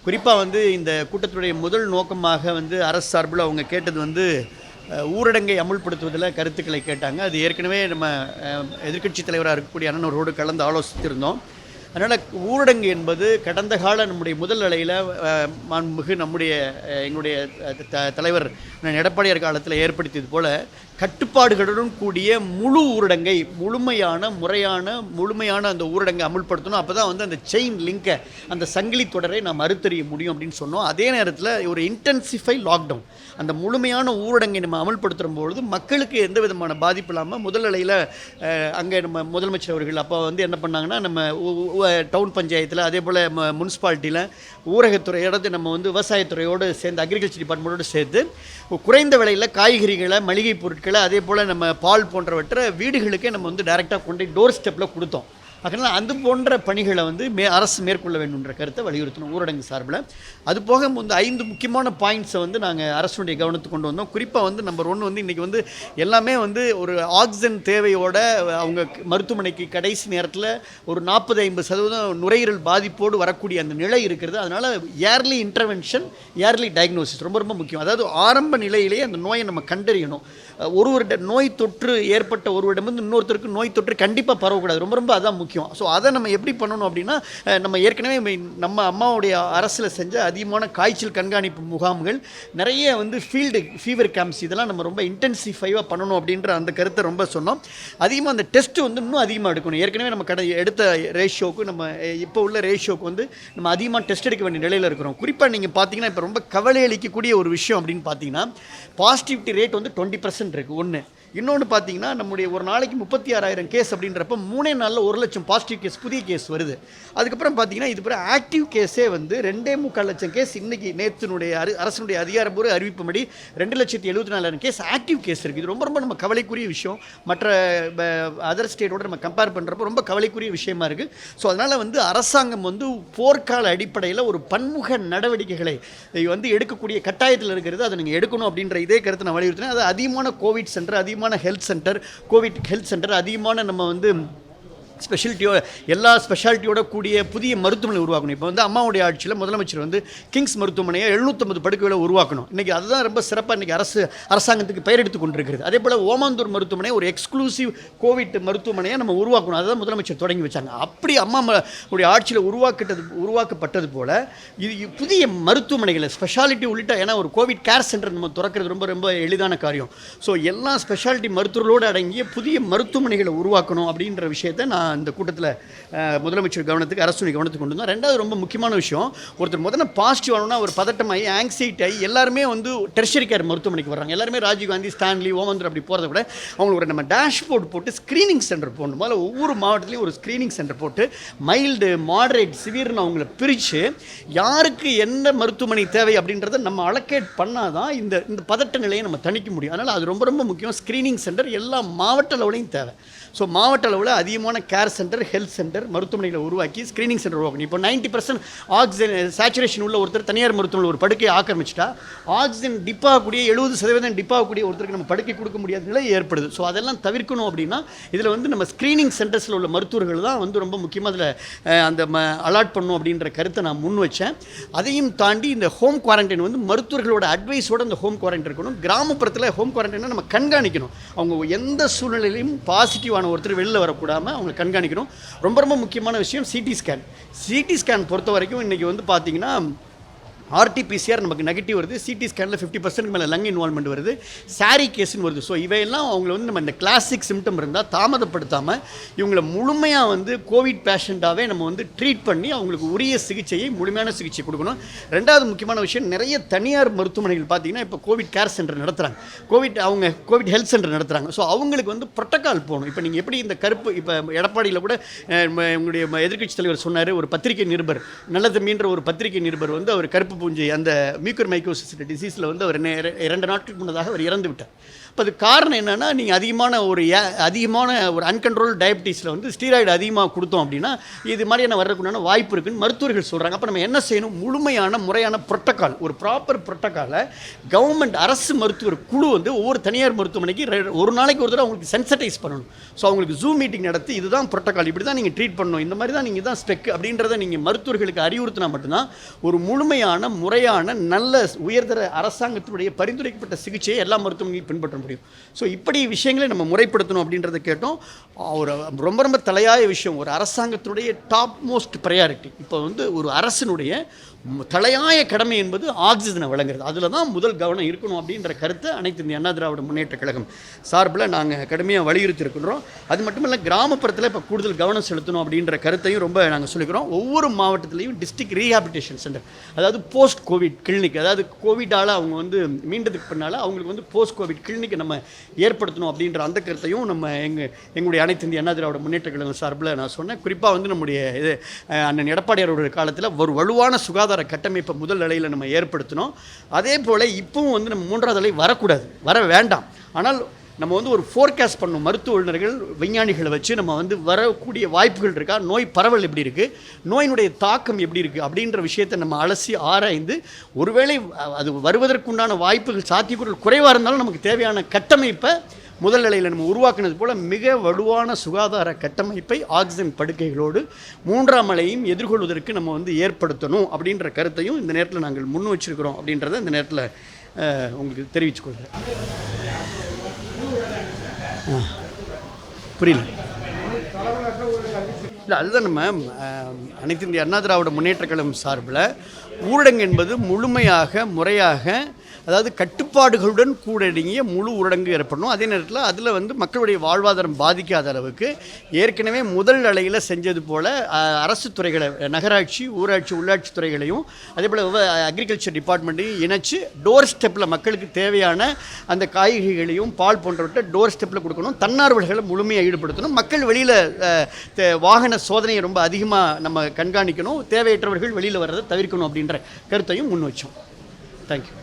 குறிப்பாக வந்து இந்த கூட்டத்துடைய முதல் நோக்கமாக வந்து அரசு சார்பில் அவங்க கேட்டது வந்து ஊரடங்கை அமுல்படுத்துவதில் கருத்துக்களை கேட்டாங்க. அது ஏற்கனவே நம்ம எதிர்க்கட்சி தலைவராக இருக்கக்கூடிய அண்ணனவரோடு கலந்து ஆலோசித்திருந்தோம். அதனால் ஊரடங்கு என்பது கடந்த கால நம்முடைய முதல் அலையில் மாண்புமிகு நம்முடைய எங்களுடைய தலைவர் எடப்பாடியார் காலத்தில் ஏற்படுத்தியது போல் கட்டுப்பாடுகளுடன் கூடிய முழு ஊரடங்கை முழுமையான அந்த ஊரடங்கை அமுல்படுத்தணும். அப்போ தான் வந்து அந்த செயின் லிங்கை, அந்த சங்கிலி தொடரை நாம் அறுத்தறிய முடியும் அப்படின்னு சொன்னோம். அதே நேரத்தில் ஒரு இன்டென்சிஃபை லாக்டவுன், அந்த முழுமையான ஊரடங்கை நம்ம அமல்படுத்தும் பொழுது மக்களுக்கு எந்த விதமான பாதிப்பு இல்லாமல் முதல் அலையில் அங்கே நம்ம முதலமைச்சர் அவர்கள் அப்போ வந்து என்ன பண்ணாங்கன்னா, நம்ம டவுன் பஞ்சாயத்தில் அதே போல் முனிசிபாலிட்டியில் ஊரகத்துறையோடு நம்ம வந்து விவசாயத்துறையோடு சேர்ந்து அக்ரிகல்ச்சர் டிபார்ட்மெண்ட்டோடு சேர்த்து குறைந்த விலையில் காய்கறிகளை, மளிகை பொருட்களை, அதே போல் நம்ம பால் போன்றவற்றை வீடுகளுக்கே நம்ம வந்து டைரெக்டாக கொண்டு டோர் ஸ்டெப்பில் கொடுத்தோம். அதனால் அது போன்ற பணிகளை வந்து அரசு மேற்கொள்ள வேண்டும்ன்ற கருத்தை வலியுறுத்தணும் ஊரடங்கு சார்பில். அது போக வந்து 5 முக்கியமான பாயிண்ட்ஸை வந்து நாங்கள் அரசுடைய கவனத்துக்கு கொண்டு வந்தோம். குறிப்பாக வந்து நம்பர் 1 வந்து இன்றைக்கி வந்து எல்லாமே வந்து ஒரு ஆக்சிஜன் தேவையோட அவங்க மருத்துவமனைக்கு கடைசி நேரத்தில் ஒரு 40-50% நுரையீரல் பாதிப்போடு வரக்கூடிய அந்த நிலை இருக்கிறது. அதனால் ஏர்லி இன்டர்வென்ஷன், ஏர்லி டயக்னோசிஸ் ரொம்ப ரொம்ப முக்கியம். அதாவது ஆரம்ப நிலையிலேயே அந்த நோயை நம்ம கண்டறியணும். ஒருவருடைய நோய் தொற்று ஏற்பட்ட ஒருவரிடம் வந்து இன்னொருத்தருக்கு நோய் தொற்று கண்டிப்பாக பரவக்கூடாது. ரொம்ப ரொம்ப அதான் முக்கியம். ஸோ அதை நம்ம எப்படி பண்ணணும் அப்படின்னா, நம்ம ஏற்கனவே நம்ம அம்மாவுடைய அரசில் செஞ்ச அதிகமான காய்ச்சல் கண்காணிப்பு முகாம்கள், நிறைய வந்து ஃபீல்டு ஃபீவர் கேம்ப்ஸ், இதெல்லாம் நம்ம ரொம்ப இன்டென்சிஃபைவாக பண்ணணும் அப்படின்ற அந்த கருத்தை ரொம்ப சொன்னோம். அதிகமாக அந்த டெஸ்ட்டு வந்து இன்னும் அதிகமாக எடுக்கணும். ஏற்கனவே நம்ம எடுத்த ரேஷியோவுக்கு, நம்ம இப்போ உள்ள ரேஷியோவுக்கு வந்து நம்ம அதிகமாக டெஸ்ட் எடுக்க வேண்டிய நிலையில் இருக்கிறோம். குறிப்பாக நீங்கள் பார்த்தீங்கன்னா இப்போ ரொம்ப கவலை அளிக்கக்கூடிய ஒரு விஷயம் அப்படின்னு பார்த்தீங்கன்னா, பாசிட்டிவிட்டி ரேட் வந்து 20% இருக்குது. ஒன்று. இன்னொன்று பார்த்தீங்கன்னா, நம்முடைய ஒரு நாளைக்கு 36,000 கேஸ் அப்படின்றப்ப 3 நாளில் 1 லட்சம் பாசிட்டிவ் கேஸ், புதிய கேஸ் வருது. அதுக்கப்புறம் பார்த்தீங்கன்னா, இது பிறகு ஆக்டிவ் கேஸே வந்து 2.25 லட்சம் கேஸ். இன்றைக்கி நேற்றுனுடைய அரசனுடைய அதிகாரப்பூர்வ அறிவிப்புப்படி 2,74,000 கேஸ் ஆக்டிவ் கேஸ் இருக்குது. இது ரொம்ப ரொம்ப நம்ம கவலைக்குரிய விஷயம். மற்ற அதர் ஸ்டேட்டோட நம்ம கம்பேர் பண்ணுறப்போ ரொம்ப கவலைக்குரிய விஷயமா இருக்குது. ஸோ அதனால் வந்து அரசாங்கம் வந்து போர்க்கால அடிப்படையில் ஒரு பன்முக நடவடிக்கைகளை வந்து எடுக்கக்கூடிய கட்டாயத்தில் இருக்கிறது. அதை நீங்கள் எடுக்கணும் அப்படின்ற இதே கருத்தை நான் வலியுறுத்தினேன். அது அதிகமான கோவிட் சென்டர், அதிகமான health centre, Covid health centre, அதிகமான நம்ம வந்து ஸ்பெஷாலிட்டியோ எல்லா ஸ்பெஷாலிட்டியோட கூடிய புதிய மருத்துவமனை உருவாக்கணும். இப்போ வந்து அம்மாவுடைய ஆட்சியில் முதலமைச்சர் வந்து கிங்ஸ் மருத்துவமனையை 750 படுக்கைகளை உருவாக்கணும். இன்றைக்கி அதுதான் ரொம்ப சிறப்பாக இன்றைக்கி அரசாங்கத்துக்கு பெயர் எடுத்து கொண்டிருக்கிறது. அதே போல் ஓமாந்தூர் மருத்துவமனை ஒரு எக்ஸ்க்ளூசிவ் கோவிட் மருத்துவமனையை நம்ம உருவாக்கணும். அதுதான் முதலமைச்சர் தொடங்கி வச்சாங்க. அப்படி அம்மாவுடைய ஆட்சியில் உருவாக்கப்பட்டது போல் இது புதிய மருத்துவமனைகளை ஸ்பெஷாலிட்டி உள்ளிட்ட, ஏன்னா ஒரு கோவிட் கேர் சென்டர் நம்ம திறக்கிறது ரொம்ப ரொம்ப எளிதான காரியம். ஸோ எல்லா ஸ்பெஷாலிட்டி மருத்துவர்களோடு அடங்கிய புதிய மருத்துவமனைகளை உருவாக்கணும் அப்படின்ற விஷயத்தை நான் இந்த கூட்டத்தில் முதலமைச்சர் கவனத்துக்கு, அரசுடைய கவனத்துக்கு கொண்டு வந்தோம். ரெண்டாவது ரொம்ப முக்கியமான விஷயம், ஒருத்தர் முதல்ல பாசிட்டிவ் ஆனோன்னா ஒரு பதட்டமாகி ஆங்ஸைட்டி ஆகி எல்லாருமே வந்து டெர்ஷரி கேர் மருத்துவமனைக்கு வர்றாங்க. எல்லாருமே ராஜீவ்காந்தி, ஸ்டான்லி, ஓமந்தூர் அப்படி போகிறத விட அவங்களுக்கு ஒரு நம்ம டேஷ்போர்ட் போட்டு ஸ்க்ரீனிங் சென்டர் போடணும். முதல்ல ஒவ்வொரு மாவட்டத்துலையும் ஒரு ஸ்க்ரீனிங் சென்டர் போட்டு மைல்டு, மாடரேட், சிவியர்னு அவங்கள பிரித்து யாருக்கு எந்த மருத்துவமனை தேவை அப்படின்றத நம்ம அலோகேட் பண்ணால் தான் இந்த பதட்ட நிலையை நம்ம தணிக்க முடியும். அதனால் அது ரொம்ப ரொம்ப முக்கியம். ஸ்க்ரீனிங் சென்டர் எல்லா மாவட்ட அளவுலையும் தேவை. ஸோ மாவட்ட அளவில் அதிகமான கேர் சென்டர், ஹெல்த் சென்டர், மருத்துவமனைகளை உருவாக்கி ஸ்க்ரீனிங் சென்டர் உருவாக்கணும். இப்போ 90% ஆக்சிஜன் சேச்சுரேஷன் உள்ள ஒருத்தர் தனியார் மருத்துவமனை ஒரு படுக்கையை ஆக்கிரமிச்சிட்டா ஆக்சிஜன் டிப்பாகக்கூடிய 70% டிப்பாகக்கூடிய ஒருத்தருக்கு நம்ம படுக்கை கொடுக்க முடியாத நிலை ஏற்படுது. ஸோ அதெல்லாம் தவிர்க்கணும் அப்படின்னா இதில் வந்து நம்ம ஸ்க்ரீனிங் சென்டர்ஸில் உள்ள மருத்துவர்கள் தான் வந்து ரொம்ப முக்கியமாக அதில் அந்த அலாட் பண்ணணும் அப்படின்ற கருத்தை நான் முன் வச்சேன். அதையும் தாண்டி இந்த ஹோம் குவாரண்டைன் வந்து மருத்துவர்களோட அட்வைஸோடு அந்த ஹோம் குவாரண்டைன் இருக்கணும். கிராமப்புறத்தில் ஹோம் குவாரண்டைனை நம்ம கண்காணிக்கணும். அவங்க எந்த சூழ்நிலையிலையும் பாசிட்டிவான ஒருத்தர் வெளியில் வரக்கூடாமல் அவங்க கண்காணிக்கணும். ரொம்ப ரொம்ப முக்கியமான விஷயம் சிடி ஸ்கேன் பொறுத்த வரைக்கும் இன்றைக்கி வந்து பார்த்திங்கன்னா ஆர்டிபிசிஆர் நமக்கு நெகட்டிவ் வருது, சிடி ஸ்கேனில் 50% மேலே லங் இன்வால்மெண்ட் வருது, சாரி கேஸ்ன்னு வருது. ஸோ இவையெல்லாம் அவங்கள வந்து நம்ம இந்த கிளாசிக் சிம்டம் இருந்தால் தாமதப்படுத்தாமல் இவங்களை முழுமையாக வந்து கோவிட் பேஷண்ட்டாகவே நம்ம வந்து ட்ரீட் பண்ணி அவங்களுக்கு உரிய சிகிச்சையை, முழுமையான சிகிச்சை கொடுக்கணும். ரெண்டாவது முக்கியமான விஷயம், நிறைய தனியார் மருத்துவமனைகள் பார்த்திங்கன்னா இப்போ கோவிட் கேர் சென்டர் நடத்துகிறாங்க, கோவிட் ஹெல்த் சென்டர் நடத்துகிறாங்க. ஸோ அவங்களுக்கு வந்து ப்ரோட்டோக்கால் போகணும். இப்போ நீங்கள் எப்படி இந்த கருப்பு, இப்போ எடப்பாடியில் கூட உங்களுடைய எதிர்க்கட்சி தலைவர் சொன்னார், ஒரு பத்திரிகை நிருபர், நல்லதம்பின்ற ஒரு பத்திரிகை நிருபர் வந்து அவர் கருப்பு பூஞ்சை அந்த மியூக்கர் மைக்கோசிஸ் டிசீஸில் வந்து அவர் 2 நாட்களுக்கு முன்னதாக அவர் இறந்து விட்டார். இப்போ அது காரணம் என்னென்னா, நீங்கள் அதிகமான ஒரு அன்கண்ட்ரோல் டயபிட்டிஸில் வந்து ஸ்டீராய்டு அதிகமாக கொடுத்தோம் அப்படின்னா இது மாதிரியான வர்றதுக்குண்டான வாய்ப்பு இருக்குன்னு மருத்துவர்கள் சொல்கிறாங்க. அப்போ நம்ம என்ன செய்யணும்? முழுமையான முறையான புரோட்டோக்கால், ஒரு ப்ராப்பர் புரோட்டோக்காலை கவர்மெண்ட் அரசு மருத்துவர் குழு வந்து ஒவ்வொரு தனியார் மருத்துவமனைக்கு ஒரு நாளைக்கு ஒரு தடவை அவங்களுக்கு சென்சிட்டைஸ் பண்ணணும். ஸோ அவங்களுக்கு ஜூம் மீட்டிங் நடத்தி இதுதான் புரோட்டோக்கால், இப்படி தான் நீங்கள் ட்ரீட் பண்ணணும், இந்த மாதிரி தான் நீங்கள் தான் ஸ்பெக் அப்படின்றத நீங்கள் மருத்துவர்களுக்கு அறிவுறுத்தினா மட்டும்தான் ஒரு முழுமையான முறையான நல்ல உயர்தர அரசாங்கத்தினுடைய பரிந்துரைக்கப்பட்ட சிகிச்சையை எல்லா மருத்துவமனையும் பின்பற்ற முடியும். ஸோ இப்படி விஷயங்களை நம்ம முறைப்படுத்தணும் அப்படின்றத கேட்டோம். ஒரு ரொம்ப தலையாய விஷயம், ஒரு அரசாங்கத்தினுடைய டாப் மோஸ்ட் ப்ரையாரிட்டி இப்போ வந்து ஒரு அரசினுடைய தலையாய கடமை என்பது ஆக்சிஜனை வழங்குறது. அதில் தான் முதல் கவனம் இருக்கணும் அப்படின்ற கருத்தை அனைத்து இந்திய அண்ணா திராவிட முன்னேற்ற கழகம் சார்பில் நாங்கள் கடுமையாக வலியுறுத்தி இருக்கிறோம். அது மட்டும் இல்லை, கிராமப்புறத்தில் இப்போ கூடுதல் கவனம் செலுத்தணும் அப்படின்ற கருத்தையும் ரொம்ப நாங்கள் சொல்லிக்கிறோம். ஒவ்வொரு மாவட்டத்திலையும் டிஸ்ட்ரிக்ட் ரீஹாபிலிட்டேஷன் சென்டர், அதாவது போஸ்ட் கோவிட் கிளினிக், அதாவது கோவிடால் அவங்க வந்து மீண்டதுக்கு பின்னால் அவங்களுக்கு வந்து போஸ்ட் கோவிட் கிளினிக்கை நம்ம ஏற்படுத்தணும் அப்படின்ற அந்த கருத்தையும் நம்ம எங்களுடைய அனைத்து இந்திய அண்ணா திராவிட முன்னேற்ற கழகம் சார்பில் நான் சொன்னேன். குறிப்பாக வந்து நம்முடைய அண்ணன் எடப்பாடியார் அவருடைய காலத்தில் ஒரு வலுவான சுகாதார கட்டமைப்பை முதல் நிலையில் நம்ம ஏற்படுத்தணும். அதே போல் இப்பவும் வந்து நம்ம 3வது அலை வரக்கூடாது, வர வேண்டாம். ஆனால் நம்ம வந்து ஒரு ஃபோர்காஸ்ட் பண்ணணும். மருத்துவ வல்லுநர்கள் விஞ்ஞானிகளை வச்சு நம்ம வந்து வரக்கூடிய வாய்ப்புகள் இருக்கா, நோய் பரவல் எப்படி இருக்குது, நோயினுடைய தாக்கம் எப்படி இருக்குது அப்படின்ற விஷயத்தை நம்ம அலசி ஆராய்ந்து ஒருவேளை அது வருவதற்குண்டான வாய்ப்புகள் சாத்தியக்கூறுகள் குறைவாக இருந்தாலும் நமக்கு தேவையான கட்டமைப்பை முதல் நிலையில் நம்ம உருவாக்குனது போல் மிக வலுவான சுகாதார கட்டமைப்பை ஆக்சிஜன் படுக்கைகளோடு 3ஆம் அலையும் எதிர்கொள்வதற்கு நம்ம வந்து ஏற்படுத்தணும் அப்படின்ற கருத்தையும் இந்த நேரத்தில் நாங்கள் முன் வச்சிருக்கிறோம் அப்படின்றத இந்த நேரத்தில் உங்களுக்கு தெரிவித்துக்கொள்கிறேன். புரியல? இல்லை, அதுதான் நம்ம அனைத்து இந்திய அண்ணா திராவிட முன்னேற்ற கழகம் சார்பில் ஊரடங்கு என்பது முழுமையாக முறையாக, அதாவது கட்டுப்பாடுகளுடன் கூடங்கிய முழு ஊரடங்கு ஏற்படணும். அதே நேரத்தில் அதில் வந்து மக்களுடைய வாழ்வாதாரம் பாதிக்காத அளவுக்கு ஏற்கனவே முதல் அலையில் செஞ்சது போல் அரசு துறைகளை, நகராட்சி, ஊராட்சி, உள்ளாட்சி துறைகளையும் அதே போல் அக்ரிகல்ச்சர் டிபார்ட்மெண்ட்டையும் இணைச்சு டோர் ஸ்டெப்பில் மக்களுக்கு தேவையான அந்த காய்கறிகளையும் பால் போன்றவற்றை டோர் ஸ்டெப்பில் கொடுக்கணும். தன்னார்வலர்களை முழுமையாக ஈடுபடுத்தணும். மக்கள் வெளியில் வாகன சோதனையை ரொம்ப அதிகமாக நம்ம கண்காணிக்கணும். தேவையற்றவர்கள் வெளியில் வர்றதை தவிர்க்கணும் அப்படின்ற கருத்தையும் முன் வச்சோம். தேங்க்யூ.